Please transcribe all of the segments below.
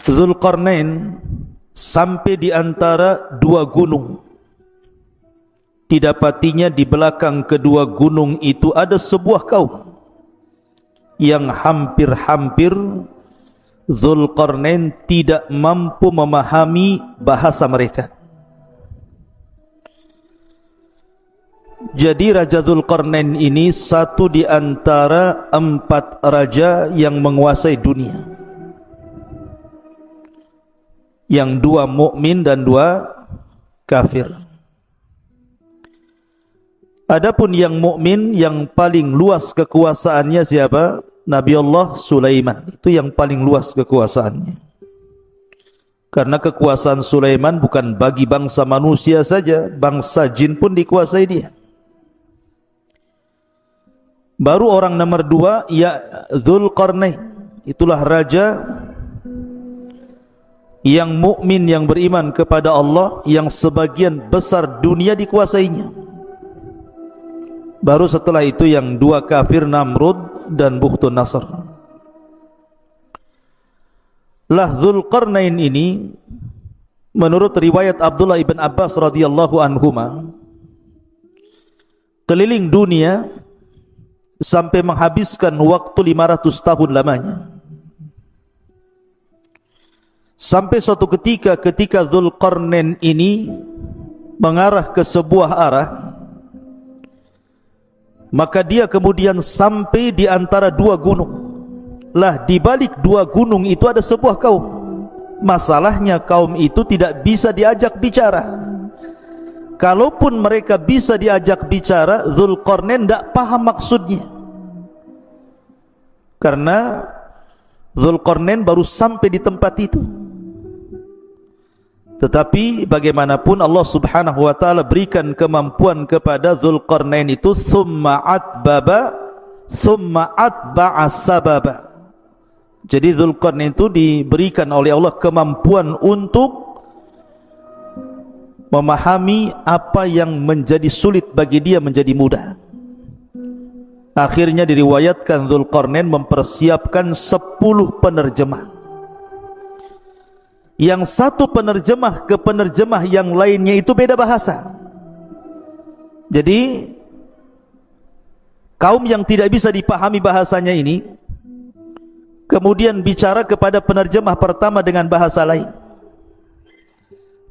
Dzulqarnain sampai di antara dua gunung. Didapatinya di belakang kedua gunung itu ada sebuah kaum yang hampir-hampir Dzulqarnain tidak mampu memahami bahasa mereka. Jadi Raja Dzulqarnain ini satu di antara 4 raja yang menguasai dunia, yang 2 mukmin dan 2 kafir. Adapun yang mukmin yang paling luas kekuasaannya siapa? Nabi Allah Sulaiman. Itu yang paling luas kekuasaannya. Karena kekuasaan Sulaiman bukan bagi bangsa manusia saja, bangsa jin pun dikuasai dia. Baru orang nomor 2 ya Dzulqarnain. Itulah raja yang mukmin, yang beriman kepada Allah, yang sebagian besar dunia dikuasainya. Baru setelah itu yang 2 kafir, Namrud dan Bukhtun Nasr. Lah Dzulqarnain ini menurut riwayat Abdullah ibn Abbas radhiyallahu anhuma keliling dunia sampai menghabiskan waktu 500 tahun lamanya. Sampai suatu ketika Dzulqarnain ini mengarah ke sebuah arah, maka dia kemudian sampai di antara 2 gunung. Lah di balik 2 gunung itu ada sebuah kaum. Masalahnya kaum itu tidak bisa diajak bicara. Kalaupun mereka bisa diajak bicara, Dzulqarnain tidak paham maksudnya. Karena Dzulqarnain baru sampai di tempat itu. Tetapi bagaimanapun Allah subhanahu wa ta'ala berikan kemampuan kepada Dzulqarnain itu, thumma atba'a sababa. Jadi Dzulqarnain itu diberikan oleh Allah kemampuan untuk memahami apa yang menjadi sulit bagi dia menjadi mudah. Akhirnya diriwayatkan Dzulqarnain mempersiapkan 10 penerjemah. Yang satu penerjemah ke penerjemah yang lainnya itu beda bahasa. Jadi kaum yang tidak bisa dipahami bahasanya ini kemudian bicara kepada penerjemah pertama dengan bahasa lain.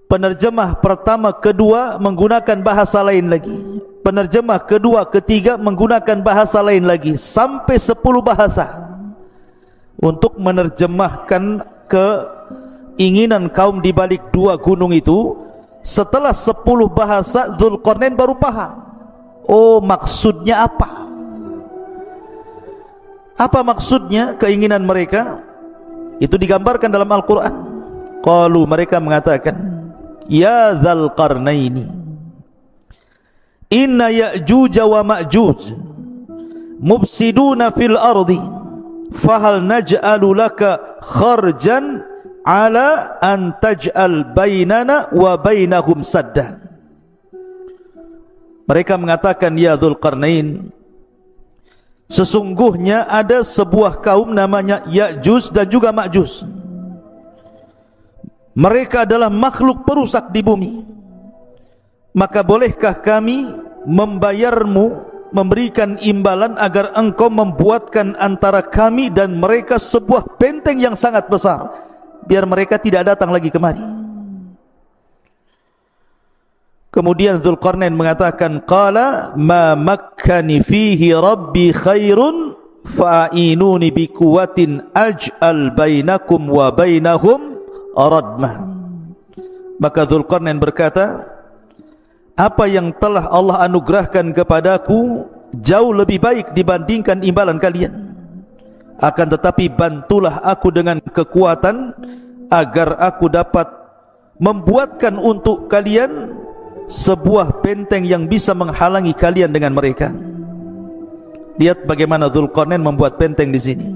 Penerjemah pertama, kedua menggunakan bahasa lain lagi. Penerjemah kedua, ketiga menggunakan bahasa lain lagi, sampai 10 bahasa untuk menerjemahkan keinginan kaum di balik 2 gunung itu. Setelah 10 bahasa, Dzulqarnain baru paham. Oh, maksudnya apa? Apa maksudnya keinginan mereka? Itu digambarkan dalam Al-Quran. Qalu, mereka mengatakan, ya Dzulqarnaini, inna Ya'juj wa Ma'juj mufsiduna fil ardi, fahal naj'alu laka kharjan ala an taj'al bainana wa bainahum sadda. Mereka mengatakan, ya Dzulqarnain, sesungguhnya ada sebuah kaum namanya Ya'juj dan juga Ma'juj. Mereka adalah makhluk perusak di bumi. Maka bolehkah kami membayarmu, memberikan imbalan agar engkau membuatkan antara kami dan mereka sebuah benteng yang sangat besar, biar mereka tidak datang lagi kemari. Kemudian Dzulqarnain mengatakan, qala ma makkani fihi rabbi khairun fa'inuni biquwatin aj'al bainakum wa bainahum radmah. Maka Dzulqarnain berkata, apa yang telah Allah anugerahkan kepadaku jauh lebih baik dibandingkan imbalan kalian. Akan tetapi bantulah aku dengan kekuatan agar aku dapat membuatkan untuk kalian sebuah benteng yang bisa menghalangi kalian dengan mereka. Lihat bagaimana Dzulqarnain membuat benteng di sini.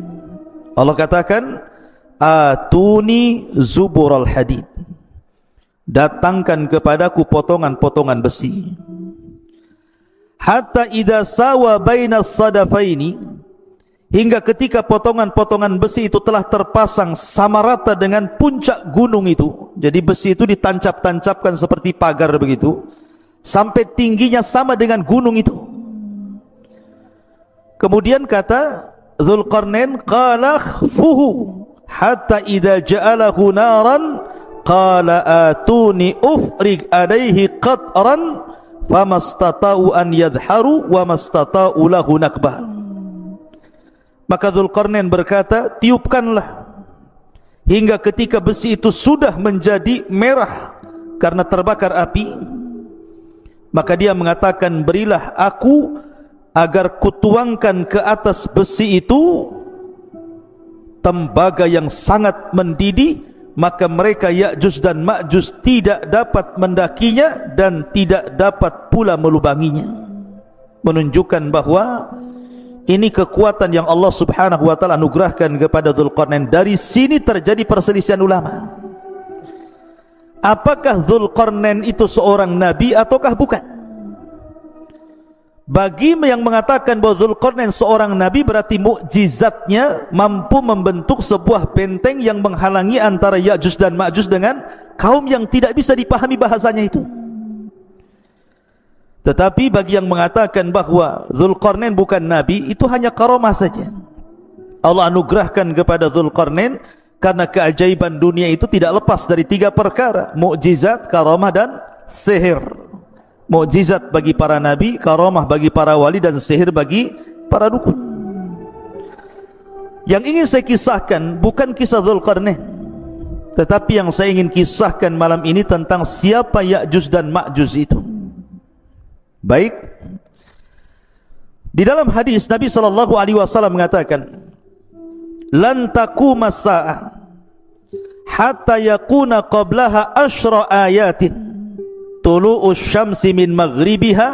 Allah katakan, atuni zubural hadid, datangkan kepadaku potongan-potongan besi. Hatta idza sawa bainas sadafaini, hingga ketika potongan-potongan besi itu telah terpasang sama rata dengan puncak gunung itu. Jadi besi itu ditancap-tancapkan seperti pagar begitu, sampai tingginya sama dengan gunung itu. Kemudian kata Dzulqarnain, qala khfuhu hatta idza ja'alahu naran qala atuni ufrig alaihi qatran famastata'u an yadharu wa mastata'u lahu nakbah. Maka Dzulqarnain berkata, tiupkanlah hingga ketika besi itu sudah menjadi merah karena terbakar api. Maka dia mengatakan, berilah aku agar kutuangkan ke atas besi itu tembaga yang sangat mendidih, maka mereka Ya'juj dan Ma'juj tidak dapat mendakinya dan tidak dapat pula melubanginya. Menunjukkan bahwa ini kekuatan yang Allah subhanahu wa ta'ala anugerahkan kepada Dzulqarnain. Dari sini terjadi perselisihan ulama. Apakah Dzulqarnain itu seorang nabi ataukah bukan? Bagi yang mengatakan bahwa Dzulqarnain seorang nabi, berarti mukjizatnya mampu membentuk sebuah benteng yang menghalangi antara Ya'juj dan Ma'juj dengan kaum yang tidak bisa dipahami bahasanya itu. Tetapi bagi yang mengatakan bahwa Dzulqarnain bukan nabi, itu hanya karamah saja. Allah anugerahkan kepada Dzulqarnain karena keajaiban dunia itu tidak lepas dari 3 perkara: mukjizat, karamah dan sihir. Mukjizat bagi para nabi, karamah bagi para wali, dan sihir bagi para dukun. Yang ingin saya kisahkan bukan kisah Dzulqarnain, tetapi yang saya ingin kisahkan malam ini tentang siapa Ya'juj dan Ma'juj itu. Baik, di dalam hadis Nabi SAW mengatakan, lan taquma as-sa'ah hatta yakuna qablaha asyra ayatin tulu'us syamsi min maghribiha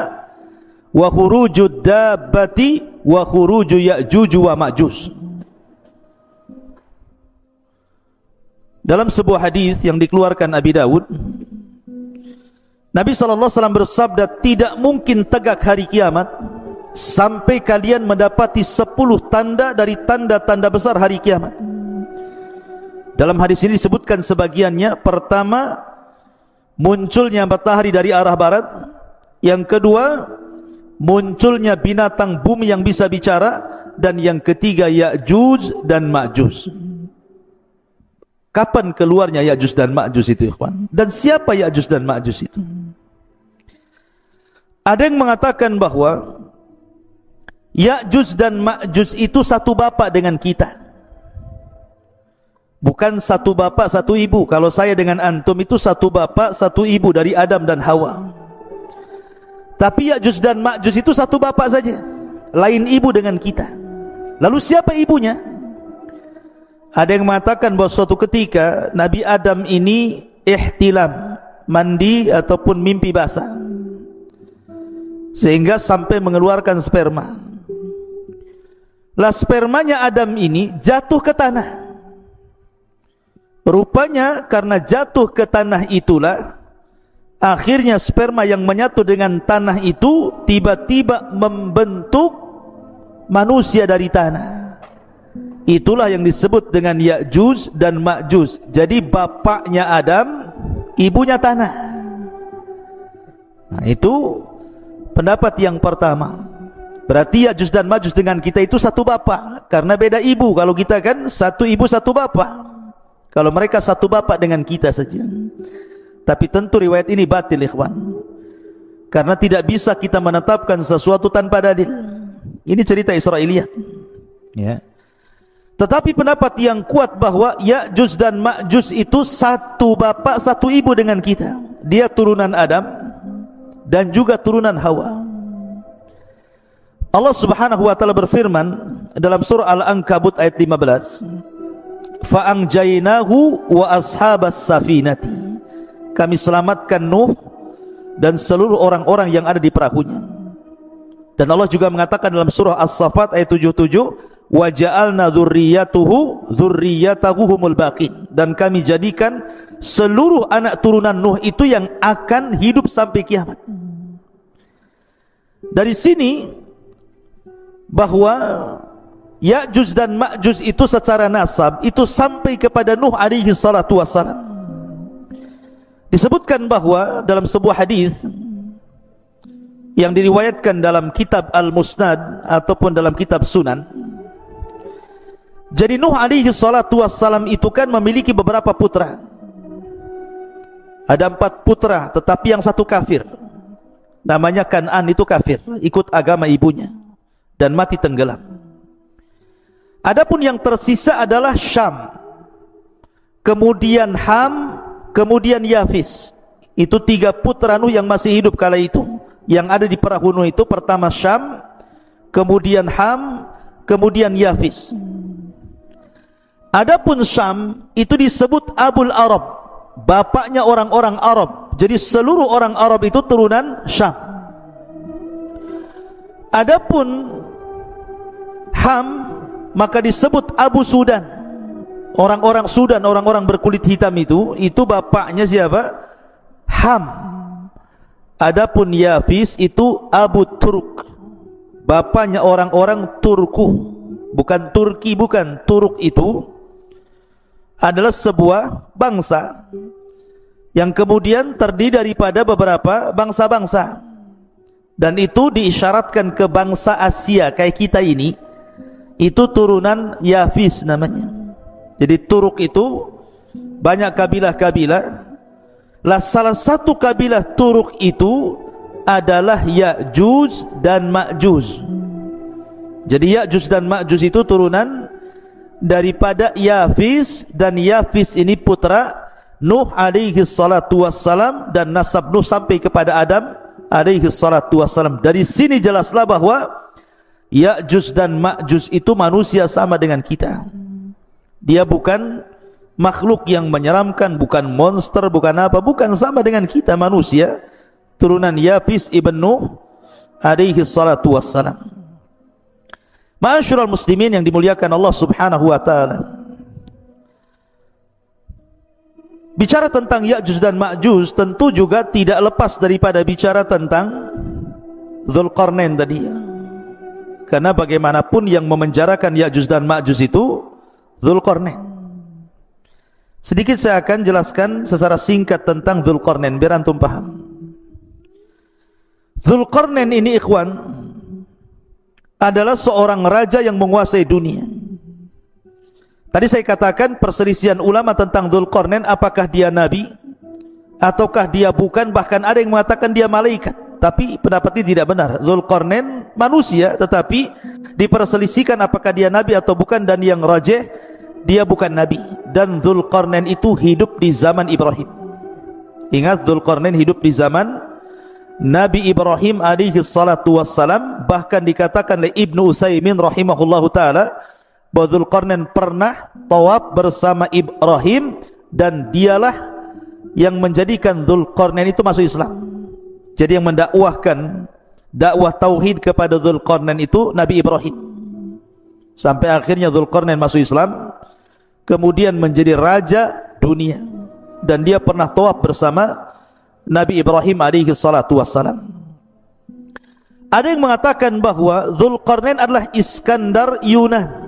wa khurujud dabbati wa khuruju Ya'juj wa Ma'juj. Dalam sebuah hadis yang dikeluarkan Abi Dawud, Nabi SAW bersabda, tidak mungkin tegak hari kiamat sampai kalian mendapati 10 tanda dari tanda-tanda besar hari kiamat. Dalam hadis ini disebutkan sebagiannya. Pertama, munculnya matahari dari arah barat. Yang kedua, munculnya binatang bumi yang bisa bicara. Dan yang ketiga, Ya'juj dan Ma'juj. Kapan keluarnya Ya'juj dan Ma'juj itu, ikhwan? Dan siapa Ya'juj dan Ma'juj itu? Ada yang mengatakan bahwa Ya'juj dan Ma'juj itu satu bapak dengan kita. Bukan satu bapak satu ibu. Kalau saya dengan antum itu satu bapak satu ibu, dari Adam dan Hawa. Tapi Ya'juj dan Ma'juj itu satu bapak saja, lain ibu dengan kita. Lalu siapa ibunya? Ada yang mengatakan bahwa suatu ketika Nabi Adam ini ihtilam, mandi ataupun mimpi basah, sehingga sampai mengeluarkan sperma. Lah spermanya Adam ini jatuh ke tanah. Rupanya karena jatuh ke tanah itulah akhirnya sperma yang menyatu dengan tanah itu tiba-tiba membentuk manusia dari tanah. Itulah yang disebut dengan Ya'juj dan Ma'juj. Jadi bapaknya Adam, ibunya tanah. Nah, itu pendapat yang pertama. Berarti Ya'juj dan Ma'juj dengan kita itu satu bapak, karena beda ibu. Kalau kita kan satu ibu satu bapak. Kalau mereka satu bapak dengan kita saja. Tapi tentu riwayat ini batil, ikhwan. Karena tidak bisa kita menetapkan sesuatu tanpa dalil. Ini cerita Israiliyat. Ya. Tetapi pendapat yang kuat bahwa Ya'juj dan Ma'juj itu satu bapak satu ibu dengan kita. Dia turunan Adam dan juga turunan Hawa. Allah Subhanahu wa taala berfirman dalam surah Al-Ankabut ayat 15, fa'anjaynahu wa ashabas safinati. Kami selamatkan Nuh dan seluruh orang-orang yang ada di perahunya. Dan Allah juga mengatakan dalam surah As-Saffat ayat 77, wa ja'alna dzurriyyatahu humul baqin. Dan kami jadikan seluruh anak turunan Nuh itu yang akan hidup sampai kiamat. Dari sini bahwa Ya'juj dan Ma'juj itu secara nasab itu sampai kepada Nuh alaihi salatu wassalam. Disebutkan bahwa dalam sebuah hadis yang diriwayatkan dalam kitab Al-Musnad ataupun dalam kitab Sunan, jadi Nuh alaihi salatu wassalam itu kan memiliki beberapa putra. Ada 4 putra, tetapi yang satu kafir, namanya Kan'an, itu kafir, ikut agama ibunya dan mati tenggelam. Adapun yang tersisa adalah Syam, kemudian Ham, kemudian Yafis. Itu 3 putra Nuh yang masih hidup kala itu, yang ada di perahu Nuh itu. Pertama Syam, kemudian Ham, kemudian Yafis. Adapun Syam itu disebut Abul Arab, bapaknya orang-orang Arab. Jadi seluruh orang Arab itu turunan Syam. Adapun Ham maka disebut Abu Sudan. Orang-orang Sudan, orang-orang berkulit hitam itu bapaknya siapa? Ham. Adapun Yafis itu Abu Turk, bapaknya orang-orang Turku. Bukan Turki, bukan. Turk itu adalah sebuah bangsa yang kemudian terdiri daripada beberapa bangsa-bangsa, dan itu diisyaratkan ke bangsa Asia kayak kita ini, itu turunan Yafis namanya. Jadi Turuk itu banyak kabilah-kabilah. Lah salah satu kabilah Turuk itu adalah Ya'juj dan Ma'juj. Jadi Ya'juj dan Ma'juj itu turunan daripada Yafis, dan Yafis ini putra Nuh alaihi salatu wassalam, dan nasab Nuh sampai kepada Adam alaihi salatu wassalam. Dari sini jelaslah bahwa Ya'juj dan Ma'juj itu manusia sama dengan kita. Dia bukan makhluk yang menyeramkan, bukan monster, bukan apa, bukan, sama dengan kita manusia, turunan Yafis ibn Nuh alaihi salatu wassalam. Ma'asyiral muslimin yang dimuliakan Allah subhanahu wa ta'ala, bicara tentang Ya'juj dan Ma'juj tentu juga tidak lepas daripada bicara tentang Dzulqarnain tadi. Karena bagaimanapun yang memenjarakan Ya'juj dan Ma'juj itu Dzulqarnain. Sedikit saya akan jelaskan secara singkat tentang Dzulqarnain biar antum paham. Dzulqarnain ini ikhwan adalah seorang raja yang menguasai dunia. Tadi saya katakan perselisihan ulama tentang Dzulqarnain, apakah dia nabi ataukah dia bukan. Bahkan ada yang mengatakan dia malaikat, tapi pendapat ini tidak benar. Dzulqarnain manusia, tetapi diperselisihkan apakah dia nabi atau bukan, dan yang rajih dia bukan nabi. Dan Dzulqarnain itu hidup di zaman Ibrahim. Ingat, Dzulqarnain hidup di zaman Nabi Ibrahim alaihi salatu wassalam. Bahkan dikatakan oleh Ibnu Utsaimin rahimahullahu ta'ala bahwa Dzulqarnain pernah tawaf bersama Ibrahim, dan dialah yang menjadikan Dzulqarnain itu masuk Islam. Jadi yang mendakwahkan dakwah tauhid kepada Dzulqarnain itu Nabi Ibrahim, sampai akhirnya Dzulqarnain masuk Islam, kemudian menjadi raja dunia, dan dia pernah tawaf bersama Nabi Ibrahim alaihi salatu wassalam. Ada yang mengatakan bahwa Dzulqarnain adalah Iskandar Yunan,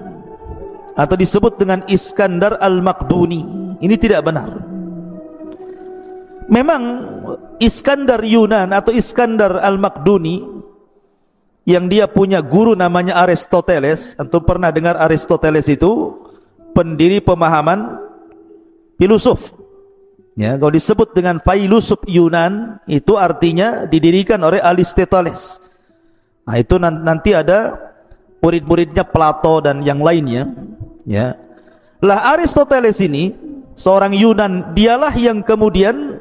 atau disebut dengan Iskandar Al-Maqduni. Ini tidak benar. Memang Iskandar Yunan atau Iskandar Al-Maqduni, yang dia punya guru namanya Aristoteles. Antum pernah dengar Aristoteles itu pendiri pemahaman filosof. Ya, kalau disebut dengan filosof Yunan, itu artinya didirikan oleh Aristoteles. Nah, itu nanti ada murid-muridnya Plato dan yang lainnya. Ya, lah Aristoteles ini seorang Yunan, dialah yang kemudian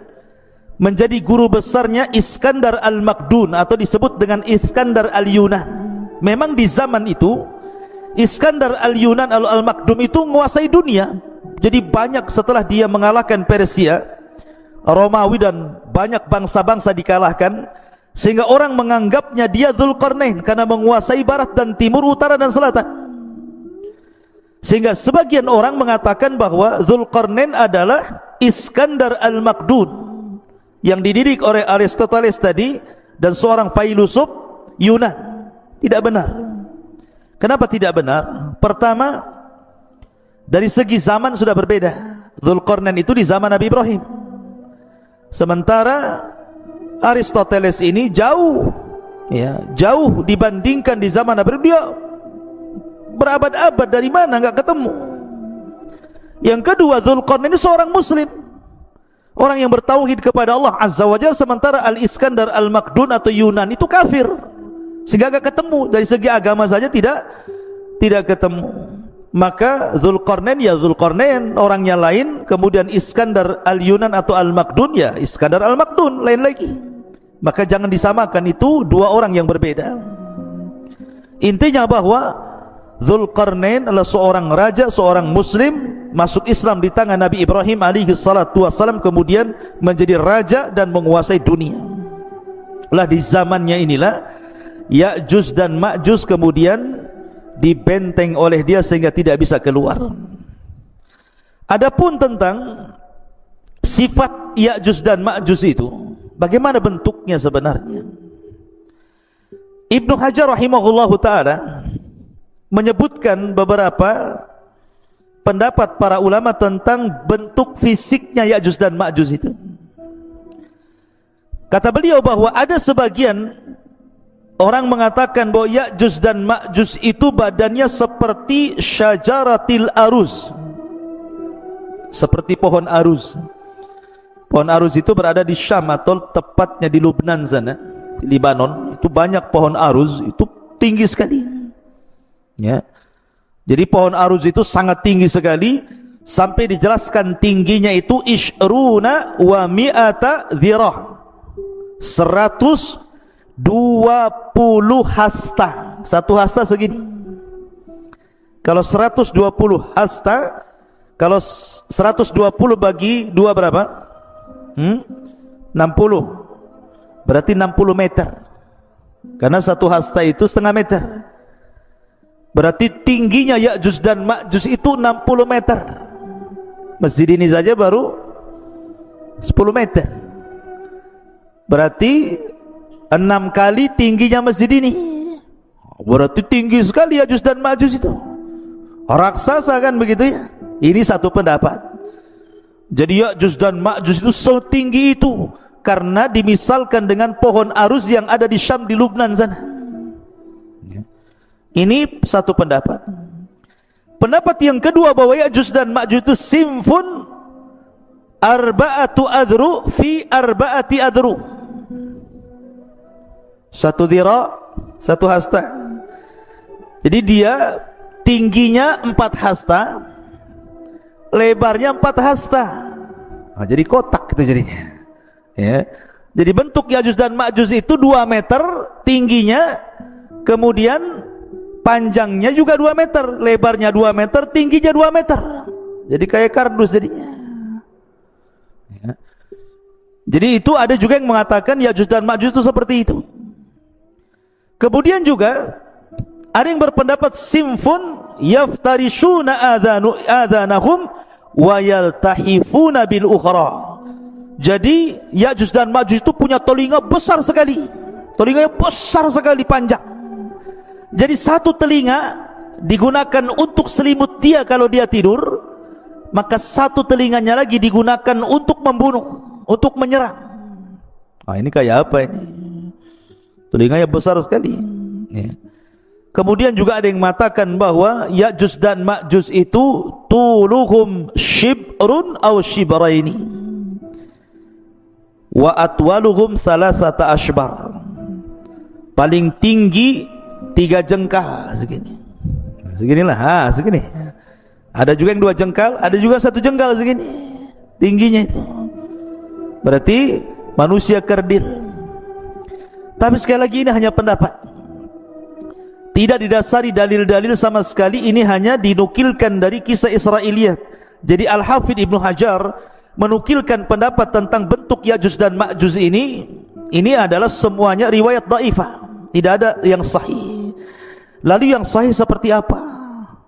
menjadi guru besarnya Iskandar Al-Maqdun, atau disebut dengan Iskandar Al-Yunan. Memang di zaman itu Iskandar Al-Yunan Al-Maqdum itu menguasai dunia. Jadi banyak, setelah dia mengalahkan Persia, Romawi, dan banyak bangsa-bangsa dikalahkan, sehingga orang menganggapnya dia Dzulqarnain karena menguasai barat dan timur, utara dan selatan. Sehingga sebagian orang mengatakan bahwa Dzulqarnain adalah Iskandar Al-Maqdun yang dididik oleh Aristoteles tadi, dan seorang filosof Yunan. Tidak benar. Kenapa tidak benar? Pertama, dari segi zaman sudah berbeda. Dzulqarnain itu di zaman Nabi Ibrahim, sementara Aristoteles ini jauh, ya, jauh dibandingkan di zaman Nabi Ibrahim. Dia berabad-abad, dari mana nggak ketemu. Yang kedua, Dzulqarnain ini seorang muslim, orang yang bertauhid kepada Allah Azza wa Jalla, sementara Al-Iskandar Al-Makdun atau Yunan itu kafir, sehingga nggak ketemu. Dari segi agama saja tidak ketemu. Maka Dzulqarnain ya Dzulqarnain, orangnya lain. Kemudian Iskandar Al-Yunan atau Al-Makdun ya Iskandar Al-Makdun, lain lagi. Maka jangan disamakan, itu dua orang yang berbeda. Intinya bahwa Dzulqarnain adalah seorang raja, seorang muslim, masuk Islam di tangan Nabi Ibrahim alaihi salatu wassalam, kemudian menjadi raja dan menguasai dunia. Lah di zamannya inilah Ya'juj dan Ma'juj kemudian dibenteng oleh dia sehingga tidak bisa keluar. Adapun tentang sifat Ya'juj dan Ma'juj itu, bagaimana bentuknya sebenarnya? Ibnu Hajar rahimahullahu ta'ala menyebutkan beberapa pendapat para ulama tentang bentuk fisiknya Ya'juj dan Ma'juj itu. Kata beliau bahwa ada sebagian orang mengatakan bahwa Ya'juj dan Ma'juj itu badannya seperti syajaratil aruz, seperti pohon aruz. Pohon aruz itu berada di Syam atau tepatnya di Lubnan sana, di Libanon. Itu banyak pohon aruz, itu tinggi sekali, ya. Jadi pohon aruz itu sangat tinggi sekali, sampai dijelaskan tingginya itu ishruna wa mi'ata dhirah, 120 hasta. Satu hasta segini. Kalau 120 hasta, kalau 120 bagi 2 berapa? 60. Berarti 60 meter. Karena satu hasta itu setengah meter. Berarti tingginya Ya'juj dan Ma'juj itu 60 meter. Masjid ini saja baru 10 meter. Berarti 6 kali tingginya masjid ini. Berarti tinggi sekali Ya'juj dan Ma'juj itu. Raksasa kan begitu ya. Ini satu pendapat. Jadi Ya'juj dan Ma'juj itu setinggi itu karena dimisalkan dengan pohon aruz yang ada di Syam, di Lubnan sana. Ini satu pendapat. Pendapat yang kedua bahwa Ya'juj dan Ma'juj itu simfun arba'atu adru fi arba'ati adru. Satu dhira, satu hasta. Jadi dia tingginya 4 hasta, lebarnya 4 hasta. Nah, jadi kotak itu jadinya, ya. Jadi bentuk Ya'juj dan Ma'juj itu 2 meter tingginya, kemudian panjangnya juga 2 meter, lebarnya 2 meter, tingginya 2 meter. Jadi kayak kardus jadinya, ya. Jadi itu ada juga yang mengatakan Ya'juj dan Ma'juj itu seperti itu. Kemudian juga ada yang berpendapat simfun yaftarishuna adhanahum wa yaltahifuna bil ukhra. Jadi Ya'juj dan Ma'juj itu punya telinga besar sekali. Telinganya besar sekali, panjang. Jadi satu telinga digunakan untuk selimut dia kalau dia tidur, maka satu telinganya lagi digunakan untuk membunuh, untuk menyerang. Nah, ini kayak apa ini? Telinganya besar sekali, ya. Kemudian juga ada yang mengatakan bahwa Ya'juj dan Ma'juj itu tuluhum shibrun aw shibraini wa atwaluhum salasata ashbar. Paling tinggi 3 jengkal segini. Seginilah, segini. Ada juga yang 2 jengkal, ada juga 1 jengkal segini tingginya itu. Berarti manusia kerdil. Tapi sekali lagi ini hanya pendapat, tidak didasari dalil-dalil sama sekali. Ini hanya dinukilkan dari kisah Israiliyat. Jadi Al-Hafidh Ibnu Hajar menukilkan pendapat tentang bentuk Ya'juj dan Ma'juj ini adalah semuanya riwayat dhaifah, tidak ada yang sahih. Lalu yang sahih seperti apa?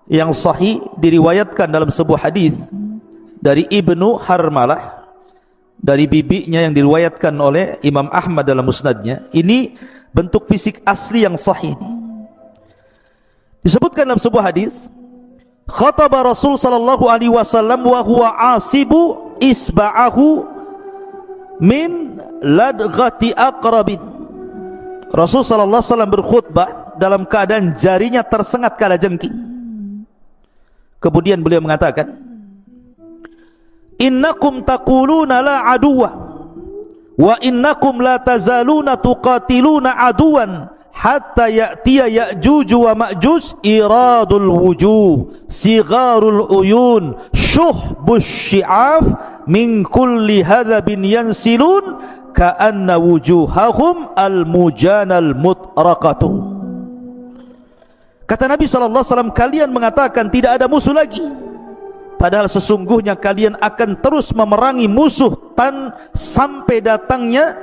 Yang sahih diriwayatkan dalam sebuah hadis dari Ibnu Harmalah, dari bibinya, yang diriwayatkan oleh Imam Ahmad dalam musnadnya. Ini bentuk fisik asli yang sahih ini. Disebutkan dalam sebuah hadis, khataba Rasul sallallahu alaihi wasallam wa huwa asibu isba'ahu min ladghati aqrabin. Rasul sallallahu alaihi wasallam berkhutbah dalam keadaan jarinya tersengat kalajengking. Kemudian beliau mengatakan, innakum taquluna la aduwa wa innakum la tazaluna tuqatiluna aduwan hatta ya'tiya ya'juj wa ma'juj iradul wujuh sigharul uyun syuhbus syi'af min kulli hadhabin yansilun ka'anna wujuhahum al-mujanal mutraqatu. Kata Nabi SAW, kalian mengatakan tidak ada musuh lagi, padahal sesungguhnya kalian akan terus memerangi musuh sampai datangnya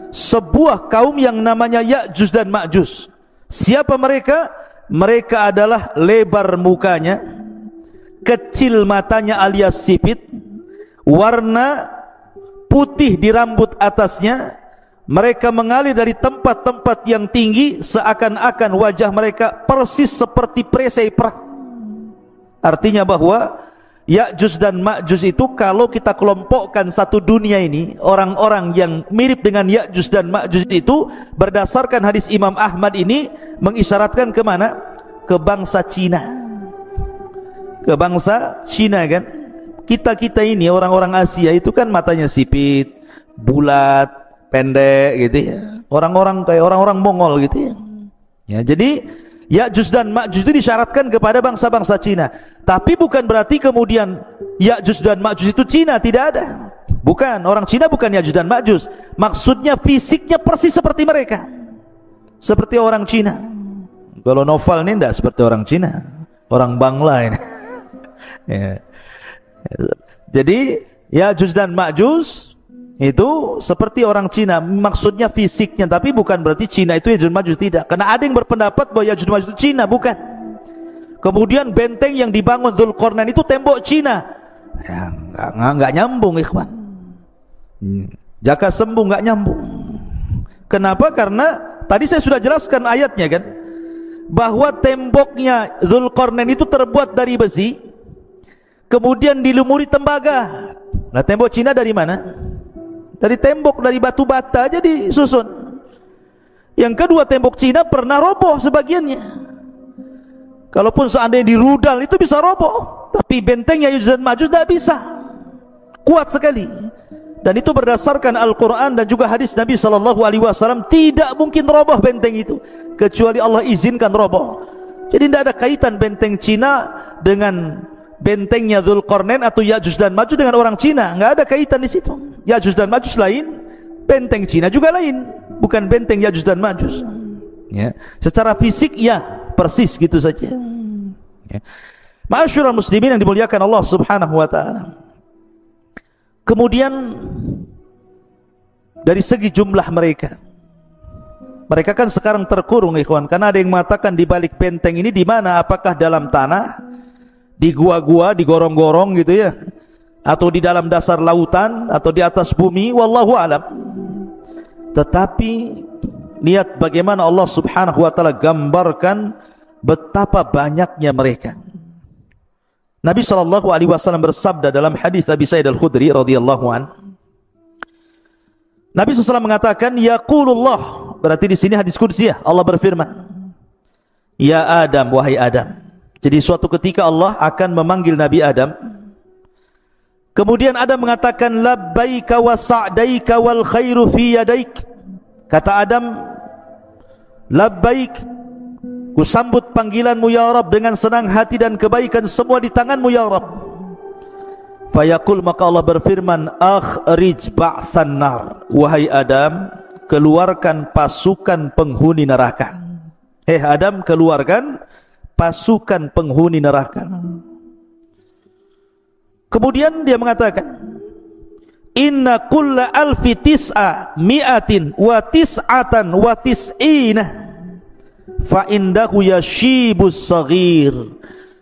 sebuah kaum yang namanya Ya'juj dan Ma'juj. Siapa mereka? Mereka adalah lebar mukanya, kecil matanya alias sipit, warna putih di rambut atasnya. Mereka mengalir dari tempat-tempat yang tinggi, seakan-akan wajah mereka persis seperti perisai perang. Artinya bahwa Ya'juj dan Ma'juj itu, kalau kita kelompokkan satu dunia ini, orang-orang yang mirip dengan Ya'juj dan Ma'juj itu, berdasarkan hadis Imam Ahmad ini, mengisyaratkan ke mana? Ke bangsa Cina. Ke bangsa Cina, kan? Kita ini orang-orang Asia itu kan matanya sipit, bulat, pendek gitu ya. Orang-orang kayak orang-orang Mongol gitu ya. Ya, jadi Ya'juj dan Ma'juj itu disyaratkan kepada bangsa-bangsa Cina. Tapi bukan berarti kemudian Ya'juj dan Ma'juj itu Cina, tidak ada. Bukan, orang Cina bukan Ya'juj dan Ma'juj. Maksudnya fisiknya persis seperti mereka. Seperti orang Cina. Kalau Novel ini tidak seperti orang Cina, orang Bangla ini. Ya. Jadi Ya'juj dan Ma'juj itu seperti orang Cina, maksudnya fisiknya, tapi bukan berarti Cina itu Ya'juj Ma'juj, tidak. Karena ada yang berpendapat bahwa Ya'juj Ma'juj itu Cina, bukan. Kemudian benteng yang dibangun Dzulqarnain itu tembok Cina, ya, nggak nyambung, ikhwan. Jaka sembung nggak nyambung. Kenapa? Karena tadi saya sudah jelaskan ayatnya, kan, bahwa temboknya Dzulqarnain itu terbuat dari besi, kemudian dilumuri tembaga. Nah, tembok Cina dari mana? Dari tembok, dari batu bata aja disusun. Yang kedua, tembok Cina pernah roboh sebagiannya. Kalaupun seandainya dirudal itu bisa roboh, tapi benteng Ya'juj dan Ma'juj tidak bisa, kuat sekali. Dan itu berdasarkan Al-Quran dan juga hadis Nabi SAW. Tidak mungkin roboh benteng itu kecuali Allah izinkan roboh. Jadi tidak ada kaitan benteng Cina dengan bentengnya Dzulqarnain atau Ya'juj dan Ma'juj dengan orang Cina. Nggak ada kaitan di situ. Ya'juj dan Ma'juj lain, benteng Cina juga lain, bukan benteng Ya'juj dan Ma'juj. Ya, secara fisik ya persis gitu saja. Ya. Ma'asyiral muslimin yang dimuliakan Allah Subhanahu wa taala. Kemudian dari segi jumlah mereka kan sekarang terkurung, ikhwan, karena ada yang mengatakan di balik benteng ini di mana? Apakah dalam tanah, di gua-gua, di gorong-gorong gitu ya, atau di dalam dasar lautan, atau di atas bumi, wallahu alam. Tetapi lihat bagaimana Allah Subhanahu wa taala gambarkan betapa banyaknya mereka. Nabi SAW bersabda dalam hadis Abi Sa'id Al-Khudri radhiyallahu an. Nabi SAW mengatakan, yaqulullah, berarti di sini hadis qudsi ya, Allah berfirman, ya Adam, wahai Adam. Jadi suatu ketika Allah akan memanggil Nabi Adam. Kemudian Adam mengatakan, labbaika wa sa'daika wal khairu fi yadaik. Kata Adam, labbaik, ku sambut panggilanmu ya Rabb dengan senang hati dan kebaikan semua di tanganmu ya Rabb. Fayaqul, maka Allah berfirman, akhrij ba'than nar. Wahai Adam, keluarkan pasukan penghuni neraka. Adam, keluarkan pasukan penghuni neraka. Kemudian dia mengatakan, inna kulla alfi tis'a mi'atin wa tis'atan wa tis'ina fa indahu yashibus saghir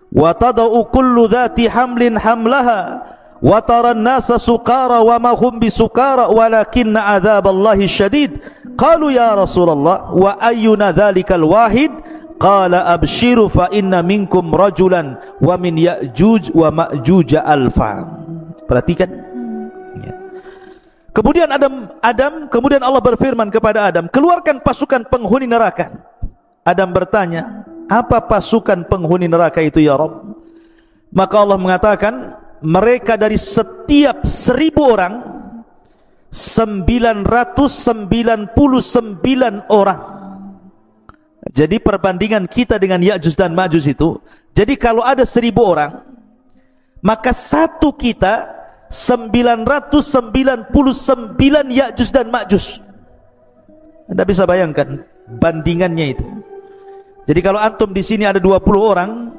wa tada'u kullu dhati hamlin hamlaha wa tara an-nasa sukara wa ma hum bisukara walakinna adzaballahi syadid. Qalu ya Rasulullah wa ayyuna dhalikal wahid? qala abshiru fa inna minkum rajulan wa min Ya'juj wa Ma'juj alfa. Perhatikan ya. Kemudian kemudian Allah berfirman kepada Adam, keluarkan pasukan penghuni neraka. Adam bertanya, apa pasukan penghuni neraka itu ya Rabb? Maka Allah mengatakan, mereka dari setiap 1000 orang 999 orang. Jadi perbandingan kita dengan Ya'juj dan Ma'juj itu, jadi kalau ada 1000 orang, maka satu kita 999 Ya'juj dan Ma'juj. Anda bisa bayangkan bandingannya itu. Jadi kalau antum di sini ada 20 orang,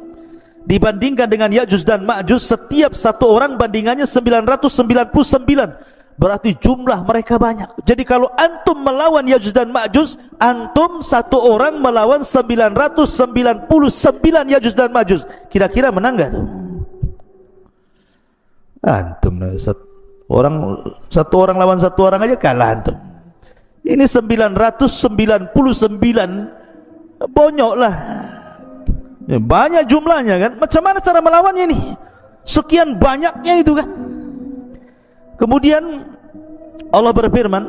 dibandingkan dengan Ya'juj dan Ma'juj, setiap satu orang bandingannya 999. Berarti jumlah mereka banyak. Jadi kalau antum melawan Ya'juj dan Ma'juj, antum satu orang melawan 999 Ya'juj dan Ma'juj. Kira-kira menang gak tuh? Antum satu orang lawan satu orang aja kalah antum. Ini 999, bonyok lah. Banyak jumlahnya kan. Macam mana cara melawannya ini? Sekian banyaknya itu kan. Kemudian Allah berfirman,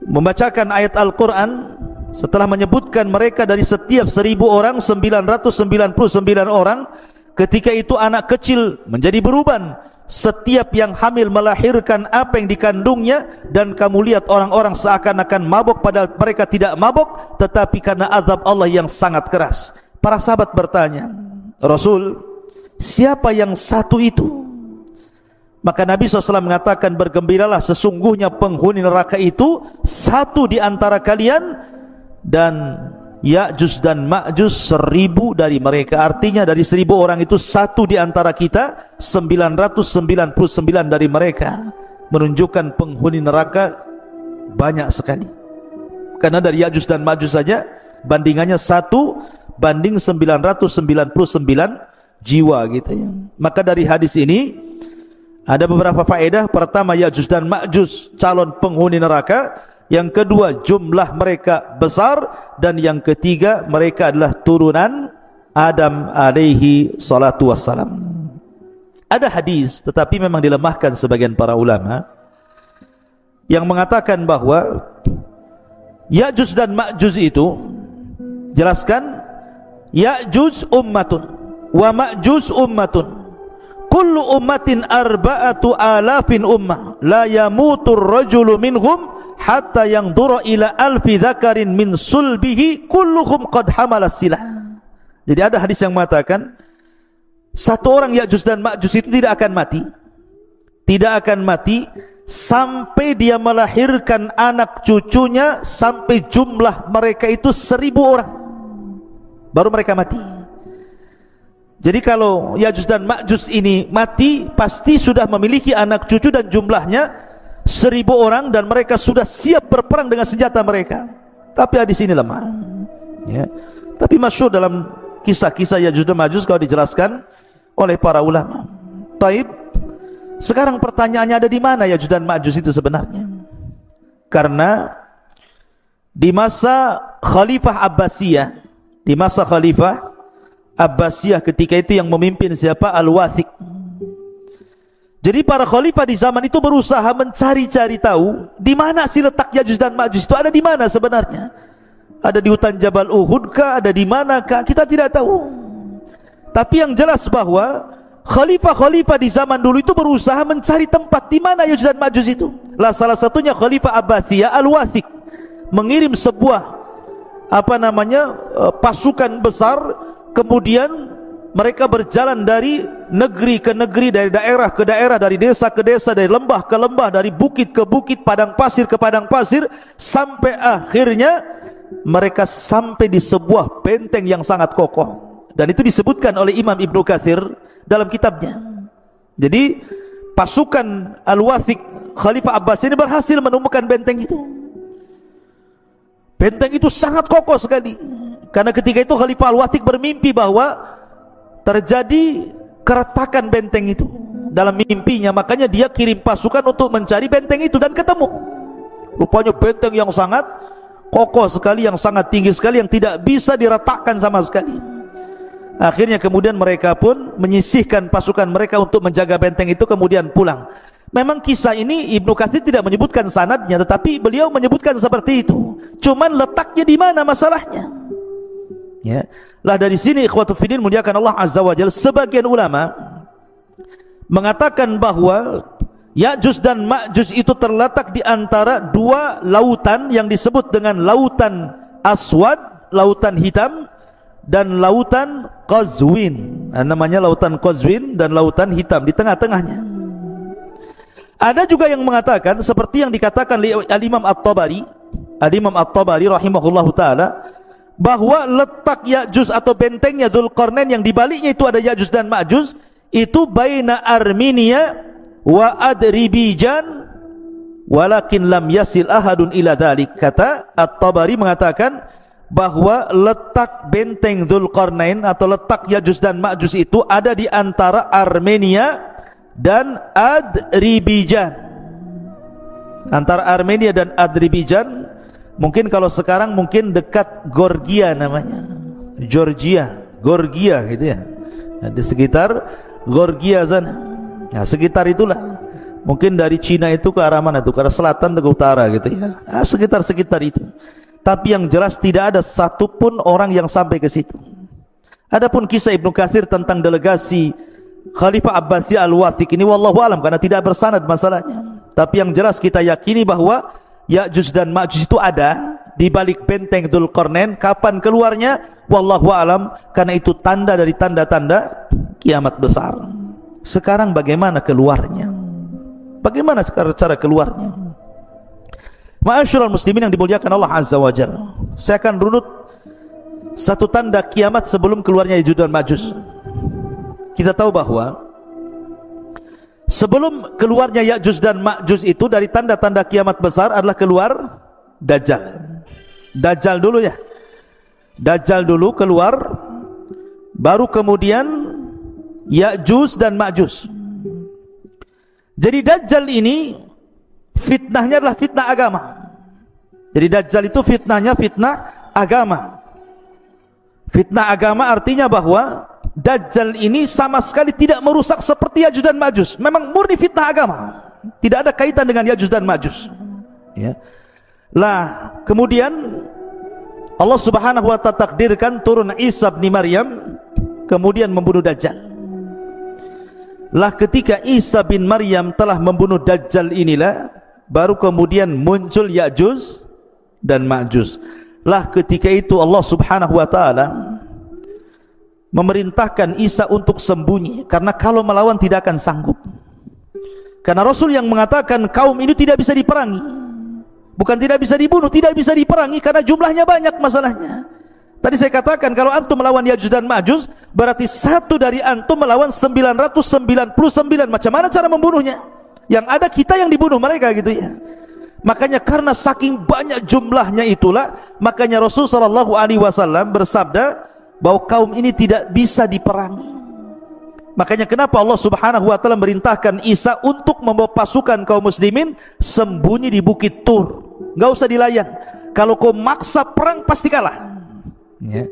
membacakan ayat Al-Quran setelah menyebutkan mereka dari setiap 1000 orang 999 orang. Ketika itu anak kecil menjadi beruban, setiap yang hamil melahirkan apa yang dikandungnya, dan kamu lihat orang-orang seakan-akan mabuk padahal mereka tidak mabuk, tetapi karena azab Allah yang sangat keras. Para sahabat bertanya, Rasul, siapa yang satu itu? Maka Nabi SAW mengatakan, bergembiralah, sesungguhnya penghuni neraka itu satu di antara kalian, dan Ya'juj dan Ma'juj 1000 dari mereka. Artinya dari 1000 orang itu satu di antara kita, 999 dari mereka. Menunjukkan penghuni neraka banyak sekali. Karena dari Ya'juj dan Ma'juj saja bandingannya 1 banding 999 jiwa gitu ya. Maka dari hadis ini ada beberapa faedah. Pertama, Ya'juj dan Ma'juj calon penghuni neraka. Yang kedua, jumlah mereka besar. Dan yang ketiga, mereka adalah turunan Adam alaihi salatu wassalam. Ada hadis, tetapi memang dilemahkan sebagian para ulama, yang mengatakan bahwa Ya'juj dan Ma'juj itu, jelaskan, Ya'juj ummatun wa Ma'juj ummatun, kullu ummatin arba'atu alafin ummah, la yamutur rajulu minhum hatta yangdura ila alfi dzakarin min sulbihi kulluhum qad hamala silah. Jadi ada hadis yang mengatakan, satu orang Ya'juj dan Ma'juj itu tidak akan mati sampai dia melahirkan anak cucunya, sampai jumlah mereka itu 1000 orang, baru mereka mati. Jadi kalau Ya'juj dan Ma'juj ini mati, pasti sudah memiliki anak cucu dan jumlahnya 1000 orang, dan mereka sudah siap berperang dengan senjata mereka. Tapi hadis ini lemah ya. Tapi masyhur dalam kisah-kisah Ya'juj dan Ma'juj kalau dijelaskan oleh para ulama. Taib, sekarang pertanyaannya, ada di mana Ya'juj dan Ma'juj itu sebenarnya? Karena di masa Khalifah Abbasiyah, ketika itu yang memimpin siapa? Al-Wathiq. Jadi para khalifah di zaman itu berusaha mencari-cari tahu di mana sih letak Ya'juj dan Ma'juj itu, ada di mana sebenarnya? Ada di hutan Jabal Uhud kah? Ada di manakah? Kita tidak tahu. Tapi yang jelas bahwa khalifah-khalifah di zaman dulu itu berusaha mencari tempat di mana Ya'juj dan Ma'juj itu. Lah salah satunya Khalifah Abbasiyah Al-Wathiq mengirim sebuah pasukan besar. Kemudian mereka berjalan dari negeri ke negeri, dari daerah ke daerah, dari desa ke desa, dari lembah ke lembah, dari bukit ke bukit, padang pasir ke padang pasir, sampai akhirnya mereka sampai di sebuah benteng yang sangat kokoh. Dan itu disebutkan oleh Imam Ibnu Katsir dalam kitabnya. Jadi pasukan Al-Wathiq Khalifah Abbas ini berhasil menemukan benteng itu. Benteng itu sangat kokoh sekali. Karena ketika itu Khalifah Al-Wathiq bermimpi bahwa terjadi keretakan benteng itu dalam mimpinya. Makanya dia kirim pasukan untuk mencari benteng itu, dan ketemu. Rupanya benteng yang sangat kokoh sekali, yang sangat tinggi sekali, yang tidak bisa diretakkan sama sekali. Akhirnya kemudian mereka pun menyisihkan pasukan mereka untuk menjaga benteng itu, kemudian pulang. Memang kisah ini Ibnu Katsir tidak menyebutkan sanadnya, tetapi beliau menyebutkan seperti itu. Cuman letaknya di mana masalahnya? Ya. Lah dari sini ikhwatu fiddin muliakan Allah Azza wa Jalla, sebagian ulama mengatakan bahwa Ya'juj dan Ma'juj itu terletak di antara dua lautan yang disebut dengan lautan Aswad, lautan hitam, dan lautan Qazwin. Namanya lautan Qazwin dan lautan hitam, di tengah-tengahnya. Ada juga yang mengatakan seperti yang dikatakan oleh Al-Imam At-Tabari, Al-Imam At-Tabari rahimahullahu taala, bahwa letak Ya'juj atau bentengnya Dzulqarnain yang dibaliknya itu ada Ya'juj dan Ma'juj, itu baina Armenia wa Adribijan, walakin lam yasil ahadun ila dzalik. Kata At-Tabari mengatakan bahwa letak benteng Dzulqarnain atau letak Ya'juj dan Ma'juj itu ada di antara Armenia dan Adribijan. Antara Armenia dan Adribijan, mungkin kalau sekarang mungkin dekat Georgia namanya, Georgia gitu ya. Nah, di sekitar Georgia sana. Nah, sekitar itulah. Mungkin dari Cina itu ke arah mana itu? Ke arah selatan ke utara gitu ya. Nah, sekitar itu. Tapi yang jelas tidak ada satupun orang yang sampai ke situ. Adapun kisah Ibnu Katsir tentang delegasi Khalifah Abbasi Al-Wathiq ini wallahu alam, karena tidak bersanad masalahnya. Tapi yang jelas kita yakini bahwa Ya'juj dan Ma'juj itu ada di balik benteng Dzulqarnain. Kapan keluarnya? Wallahu alam, karena itu tanda dari tanda-tanda kiamat besar. Sekarang bagaimana keluarnya? Bagaimana cara keluarnya? Ma'asyiral muslimin yang dimuliakan Allah Azza wa Jalla, saya akan runut satu tanda kiamat sebelum keluarnya Ya'juj dan Ma'juj. Kita tahu bahwa sebelum keluarnya Ya'juj dan Ma'juj itu, dari tanda-tanda kiamat besar adalah keluar Dajjal. Dajjal dulu ya. Dajjal dulu keluar, baru kemudian Ya'juj dan Ma'juj. Jadi Dajjal ini fitnahnya adalah fitnah agama. Jadi Dajjal itu fitnahnya fitnah agama. Fitnah agama artinya bahwa Dajjal ini sama sekali tidak merusak seperti Ya'juj dan Ma'juj. Memang murni fitnah agama, tidak ada kaitan dengan Ya'juj dan Ma'juj ya. Lah kemudian Allah subhanahu wa ta'ala takdirkan turun Isa bin Maryam, kemudian membunuh Dajjal. Lah ketika Isa bin Maryam telah membunuh Dajjal inilah, baru kemudian muncul Ya'juj dan Ma'juj. Lah ketika itu Allah subhanahu wa ta'ala memerintahkan Isa untuk sembunyi, karena kalau melawan tidak akan sanggup. Karena Rasul yang mengatakan kaum ini tidak bisa diperangi, bukan tidak bisa dibunuh, tidak bisa diperangi karena jumlahnya banyak masalahnya. Tadi saya katakan kalau antum melawan Ya'juj dan Ma'juj, berarti satu dari antum melawan 999. Macam mana cara membunuhnya? Yang ada kita yang dibunuh mereka gitu ya. Makanya karena saking banyak jumlahnya itulah, makanya Rasul sallallahu alaihi wasallam bersabda bahwa kaum ini tidak bisa diperangi. Makanya kenapa Allah subhanahu wa ta'ala merintahkan Isa untuk membawa pasukan kaum muslimin sembunyi di Bukit Tur. Gak usah dilayan. Kalau kau maksa perang pasti kalah ya.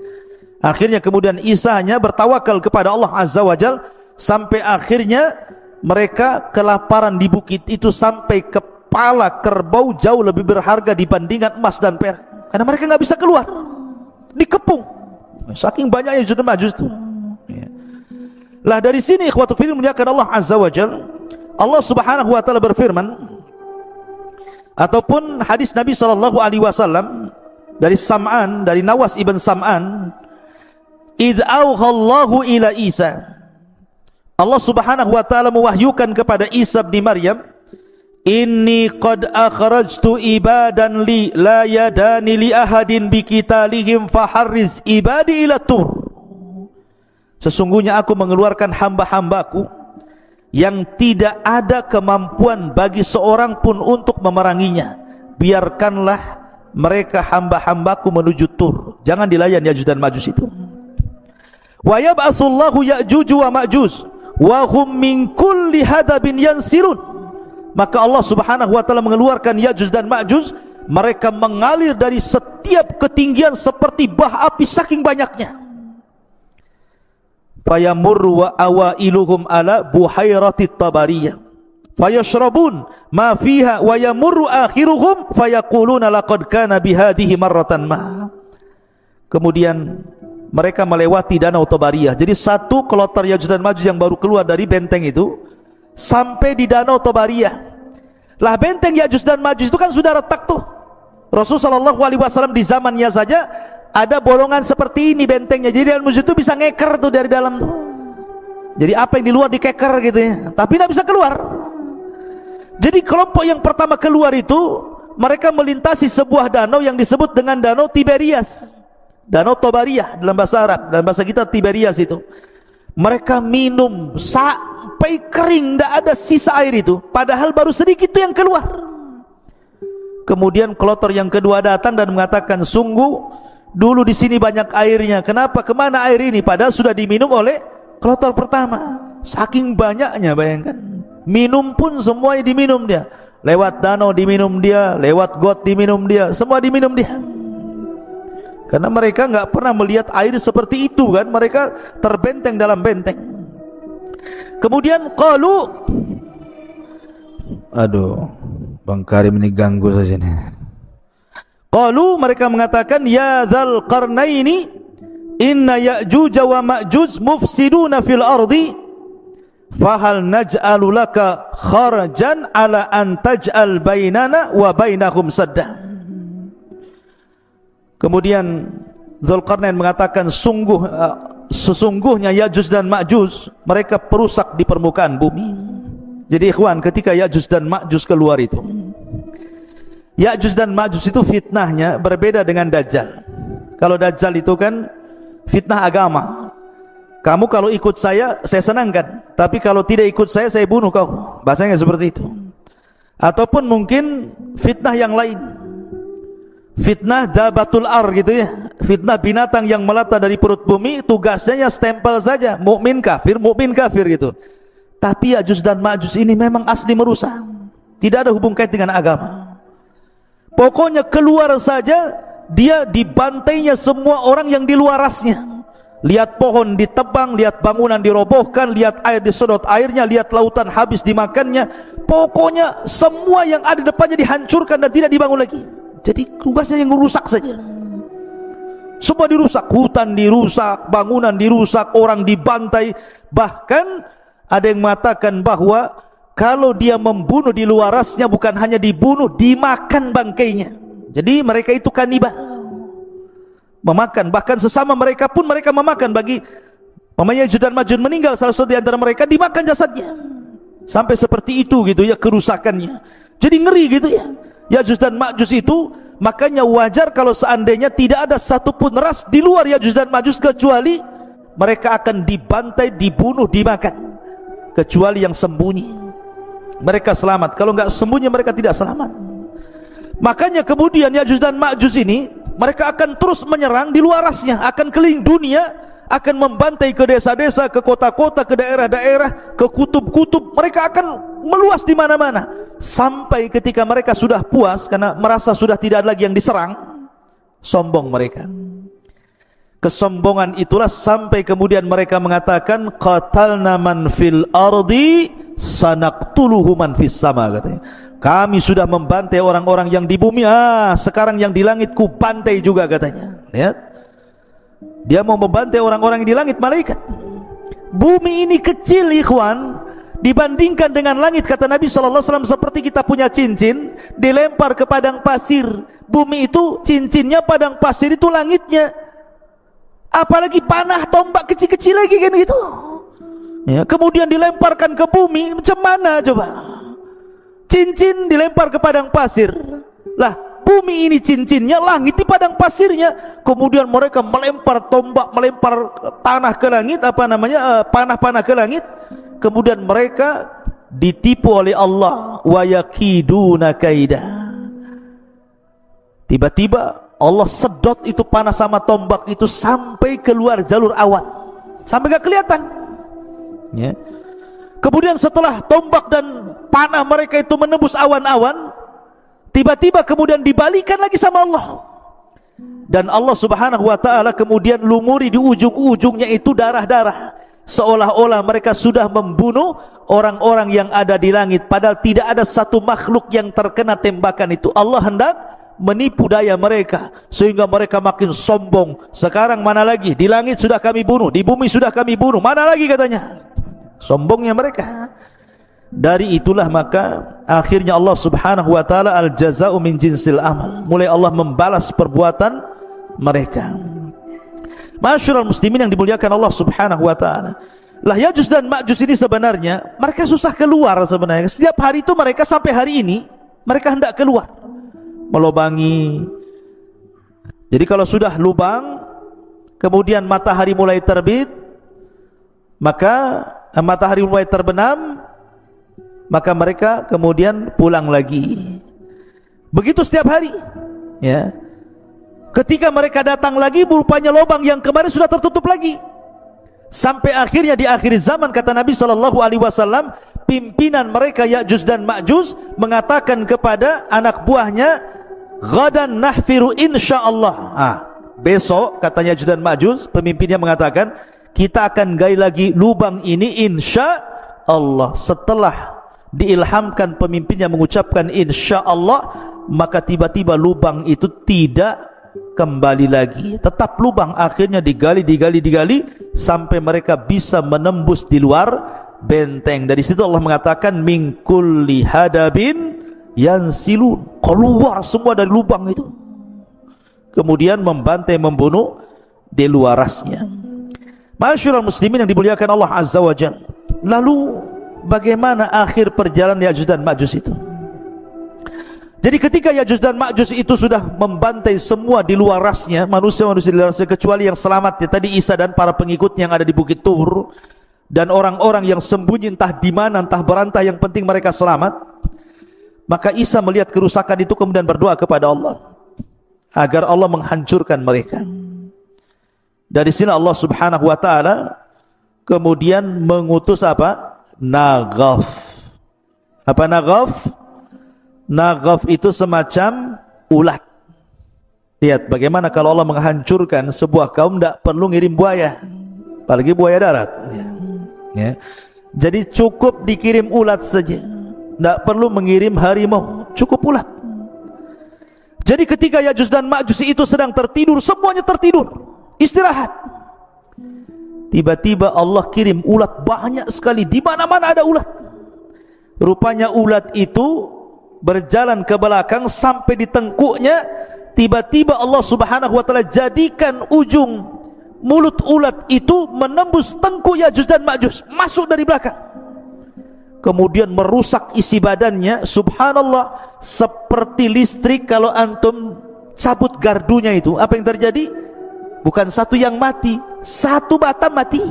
Akhirnya kemudian Isa hanya bertawakal kepada Allah Azza wa Jal, sampai akhirnya mereka kelaparan di bukit itu, sampai kepala kerbau jauh lebih berharga dibandingkan emas dan perak, karena mereka gak bisa keluar, dikepung saking banyaknya Ya'juj dan Ma'juj itu ya. Lah dari sini ikhwatu fillah muliakan Allah Azza wa Jalla, Allah subhanahu wa ta'ala berfirman, ataupun hadis Nabi sallallahu alaihi wasallam dari Sam'an, dari Nawas ibn Sam'an, idh awhallahu ila Isa, Allah subhanahu wa ta'ala mewahyukan kepada Isa bin Maryam, inni qad akhrajtu ibadan li la yadani li ahadin biqitalihim faharriz ibadi ila Tur. Sesungguhnya aku mengeluarkan hamba-hambaku yang tidak ada kemampuan bagi seorang pun untuk memeranginya. Biarkanlah mereka hamba-hambaku menuju Tur. Jangan dilayan Ya'juj dan Ma'juj itu. Wa yab'atsullahu Ya'juj wa Ma'juj wa hum min kulli hadabin yansirun. Maka Allah subhanahu wa ta'ala mengeluarkan Ya'juj dan Ma'juj mereka mengalir dari setiap ketinggian seperti bah api saking banyaknya. Fayamurru wa awailuhum ala buhairatit tabariyah fayashrabun ma fiha wa yamurru akhiruhum fayaquluna laqad kana bihadhihi marratan ma. Kemudian mereka melewati danau Tabariyah. Jadi satu kloter Yajuj dan Majuj yang baru keluar dari benteng itu sampai di danau Tabariyah. Lah benteng Yajuj dan Majuj itu kan sudah retak tuh. Rasulullah SAW di zamannya saja ada bolongan seperti ini bentengnya. Jadi musuh itu bisa ngeker tuh dari dalam tuh. Jadi apa yang di luar dikeker gitu ya, tapi tidak bisa keluar. Jadi kelompok yang pertama keluar itu mereka melintasi sebuah danau yang disebut dengan danau Tiberias, danau Tabariyah dalam bahasa Arab, dalam bahasa kita Tiberias itu. Mereka minum sampai kering, tidak ada sisa air itu, padahal baru sedikit itu yang keluar. Kemudian kloter yang kedua datang dan mengatakan, sungguh dulu di sini banyak airnya, kenapa kemana air ini? Padahal sudah diminum oleh kloter pertama. Saking banyaknya, bayangkan, minum pun semuanya diminum dia. Lewat danau diminum dia, lewat got diminum dia, semua diminum dia. Karena mereka nggak pernah melihat air seperti itu kan, mereka terbenteng dalam benteng. Kemudian qalu, aduh, Bang Karim ini ganggu saja nih. Qalu, mereka mengatakan, ya dzal qarnaini inna ya'juj wa ma'juj mufsiduna fil ardi fahal naj'alu laka kharajan ala an taj'al bainana wa bainahum sadda. Kemudian Dzulqarnain mengatakan, sesungguhnya Ya'juj dan Ma'juj mereka perusak di permukaan bumi. Jadi ikhwan, ketika Ya'juj dan Ma'juj keluar itu, Ya'juj dan Ma'juj itu fitnahnya berbeda dengan Dajjal. Kalau Dajjal itu kan fitnah agama, kamu kalau ikut saya senangkan, tapi kalau tidak ikut saya bunuh kau, bahasanya seperti itu. Ataupun mungkin fitnah yang lain, fitnah dabatul ar gitu ya, fitnah binatang yang melata dari perut bumi, tugasnya stempel saja, mukmin kafir gitu. Tapi Ya'juj dan Ma'juj ini memang asli merusak, tidak ada hubung kait dengan agama. Pokoknya keluar saja, dia dibantainya semua orang yang di luarasnya. Lihat pohon ditebang, lihat bangunan dirobohkan, lihat air disedot airnya, lihat lautan habis dimakannya. Pokoknya semua yang ada depannya dihancurkan dan tidak dibangun lagi. Jadi tugasnya yang merusak saja. Semua dirusak, hutan dirusak, bangunan dirusak, orang dibantai. Bahkan ada yang mengatakan bahwa kalau dia membunuh di luarasnya, bukan hanya dibunuh, dimakan bangkainya. Jadi mereka itu kanibal, memakan. Bahkan sesama mereka pun mereka memakan. Bagi mamanya Ya'juj dan Ma'juj meninggal, salah satu di antara mereka dimakan jasadnya. Sampai seperti itu gitu ya kerusakannya. Jadi ngeri gitu ya Ya'juj dan Ma'juj itu. Makanya wajar kalau seandainya tidak ada satupun ras di luar Ya'juj dan Ma'juj, kecuali mereka akan dibantai, dibunuh, dimakan. Kecuali yang sembunyi, mereka selamat. Kalau nggak sembunyi mereka tidak selamat. Makanya kemudian Ya'juj dan Ma'juj ini mereka akan terus menyerang di luarasnya, akan keliling dunia, akan membantai ke desa-desa, ke kota-kota, ke daerah-daerah, ke kutub-kutub. Mereka akan meluas di mana-mana, sampai ketika mereka sudah puas karena merasa sudah tidak ada lagi yang diserang, sombong mereka. Kesombongan itulah sampai kemudian mereka mengatakan, qatalna man fil ardi sanaqtuluhu man fis sama, katanya. Kami sudah membantai orang-orang yang di bumi, sekarang yang di langit ku bantai juga, katanya. Lihat, dia mau membantai orang-orang yang di langit, malaikat. Bumi ini kecil ikhwan, dibandingkan dengan langit, kata Nabi SAW, seperti kita punya cincin dilempar ke padang pasir. Bumi itu cincinnya, padang pasir itu langitnya. Apalagi panah tombak kecil-kecil lagi kan gitu ya. Kemudian dilemparkan ke bumi, macam mana coba? Cincin dilempar ke padang pasir. Lah, bumi ini cincinnya, langit di padang pasirnya. Kemudian mereka melempar tombak, melempar tanah ke langit, panah-panah ke langit. Kemudian mereka ditipu oleh Allah. Wa yakiduna kaida. Tiba-tiba Allah sedot itu panah sama tombak itu sampai keluar jalur awan, sampai gak kelihatan ya. Kemudian setelah tombak dan panah mereka itu menembus awan-awan, tiba-tiba kemudian dibalikan lagi sama Allah. Dan Allah subhanahu wa ta'ala kemudian lumuri di ujung-ujungnya itu darah-darah, seolah-olah mereka sudah membunuh orang-orang yang ada di langit, padahal tidak ada satu makhluk yang terkena tembakan itu. Allah hendak menipu daya mereka sehingga mereka makin sombong. Sekarang mana lagi, di langit sudah kami bunuh, di bumi sudah kami bunuh, mana lagi katanya. Sombongnya mereka. Dari itulah maka akhirnya Allah subhanahu wa ta'ala, al-jaza'u min jinsil amal, mulai Allah membalas perbuatan mereka. Masyarul muslimin yang dimuliakan Allah subhanahu wa ta'ala, lah Ya'juj dan Ma'juj ini sebenarnya mereka susah keluar sebenarnya. Setiap hari itu mereka, sampai hari ini mereka hendak keluar melobangi. Jadi kalau sudah lubang kemudian matahari mulai terbit, maka matahari mulai terbenam, maka mereka kemudian pulang lagi. Begitu setiap hari, ya. Ketika mereka datang lagi, rupanya lubang yang kemarin sudah tertutup lagi. Sampai akhirnya di akhir zaman, kata Nabi SAW, pimpinan mereka Ya'juj dan Ma'juj mengatakan kepada anak buahnya, ghadan nahfiru insyaallah. Besok, katanya Ya'juj dan Ma'juj, pemimpinnya mengatakan, kita akan gali lagi lubang ini insya Allah. Setelah diilhamkan pemimpinnya mengucapkan insya Allah, maka tiba-tiba lubang itu tidak kembali lagi, tetap lubang. Akhirnya digali sampai mereka bisa menembus di luar benteng. Dari situ Allah mengatakan min kulli hadabin yansilun, keluar semua dari lubang itu, kemudian membantai, membunuh di luarasnya. Masyarul muslimin yang dimuliakan Allah azza wa jalla. Lalu bagaimana akhir perjalanan Ya'juj dan Ma'juj itu? Jadi ketika Ya'juj dan Ma'juj itu sudah membantai semua di luar rasnya, manusia-manusia di luar rasnya, kecuali yang selamat, ya, tadi Isa dan para pengikutnya yang ada di Bukit Tur, dan orang-orang yang sembunyi entah di mana, entah berantah, yang penting mereka selamat. Maka Isa melihat kerusakan itu kemudian berdoa kepada Allah agar Allah menghancurkan mereka. Dari sini Allah subhanahu wa ta'ala kemudian mengutus apa? Naghaf. Apa Naghaf? Naghaf itu semacam ulat. Lihat bagaimana kalau Allah menghancurkan sebuah kaum, tidak perlu ngirim buaya, apalagi buaya darat, ya. Jadi cukup dikirim ulat saja, tidak perlu mengirim harimau, cukup ulat. Jadi ketika Ya'juj dan Ma'juj itu sedang tertidur, semuanya tertidur, istirahat, tiba-tiba Allah kirim ulat banyak sekali, di mana-mana ada ulat. Rupanya ulat itu berjalan ke belakang sampai di tengkuknya. Tiba-tiba Allah subhanahu wa ta'ala jadikan ujung mulut ulat itu menembus tengkuk Ya'juj dan Ma'juj, masuk dari belakang, kemudian merusak isi badannya. Subhanallah, seperti listrik kalau antum cabut gardunya itu, apa yang terjadi? Bukan satu yang mati, satu batang mati.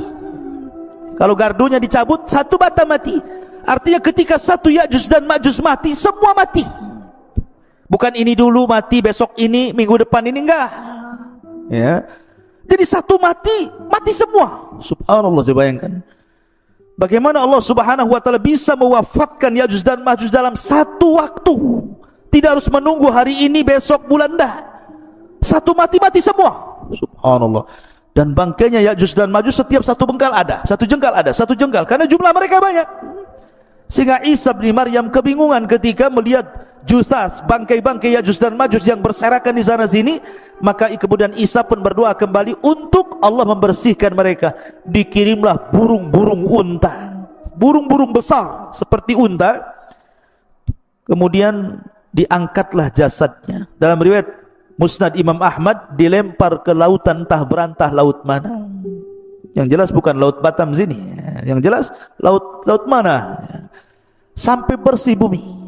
Kalau gardunya dicabut, satu batang mati. Artinya ketika satu Ya'juj dan Ma'juj mati, semua mati. Bukan ini dulu mati, besok ini, minggu depan ini, enggak, ya. Jadi satu mati, mati semua. Subhanallah, coba bayangkan bagaimana Allah subhanahu wa ta'ala bisa mewafatkan Ya'juj dan Ma'juj dalam satu waktu. Tidak harus menunggu hari ini, besok, bulan, dah. Satu mati semua. Subhanallah. Dan bangkainya Ya'juj dan Ma'juj setiap satu bengkal ada, satu jengkal, karena jumlah mereka banyak. Sehingga Isa bin Maryam kebingungan ketika melihat jusas, bangkai-bangkai Ya'juj dan Ma'juj yang berserakan di sana sini. Maka kemudian Isa pun berdoa kembali untuk Allah membersihkan mereka. Dikirimlah burung-burung unta, burung-burung besar seperti unta, kemudian diangkatlah jasadnya. Dalam riwayat Musnad Imam Ahmad, dilempar ke lautan, entah berantah laut mana. Yang jelas bukan laut Batam sini, yang jelas laut mana, sampai bersih bumi.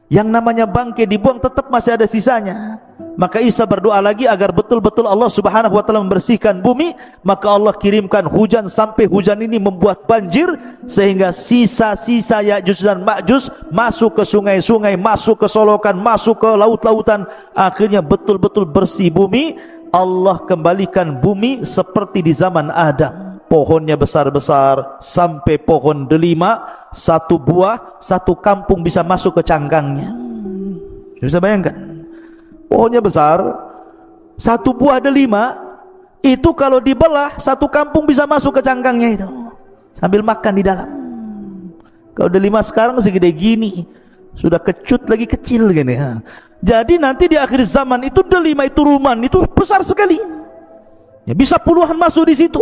Yang namanya bangkai dibuang, tetap masih ada sisanya. Maka Isa berdoa lagi agar betul-betul Allah subhanahu wa ta'ala membersihkan bumi. Maka Allah kirimkan hujan, sampai hujan ini membuat banjir, sehingga sisa-sisa Ya'juj dan Ma'juj masuk ke sungai-sungai, masuk ke solokan, masuk ke laut-lautan. Akhirnya betul-betul bersih bumi. Allah kembalikan bumi seperti di zaman Adam. Pohonnya besar-besar, sampai pohon delima, satu buah, satu kampung bisa masuk ke cangkangnya. Bisa bayangkan, pohonnya besar, satu buah ada 5, itu kalau dibelah satu kampung bisa masuk ke cangkangnya itu, sambil makan di dalam. Kalau ada 5 sekarang segede gini, sudah kecut lagi, kecil gini. Jadi nanti di akhir zaman itu delima itu ruman itu besar sekali. Ya, bisa puluhan masuk di situ.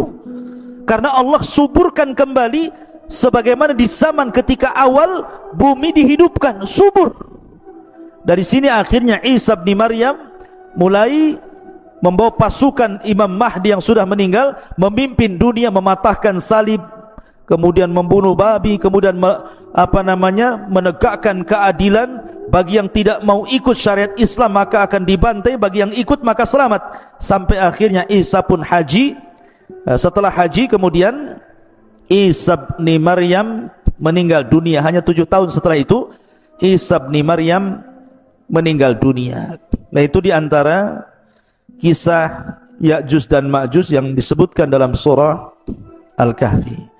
Karena Allah suburkan kembali sebagaimana di zaman ketika awal bumi dihidupkan, subur. Dari sini akhirnya Isa bin Maryam mulai membawa pasukan Imam Mahdi yang sudah meninggal, memimpin dunia, mematahkan salib, kemudian membunuh babi, kemudian menegakkan keadilan. Bagi yang tidak mau ikut syariat Islam maka akan dibantai, bagi yang ikut maka selamat. Sampai akhirnya Isa pun haji. Setelah haji kemudian Isa bin Maryam meninggal dunia. Hanya 7 tahun setelah itu Isa bin Maryam meninggal dunia. Nah, itu diantara kisah Ya'juj dan Ma'juj yang disebutkan dalam surah Al-Kahfi.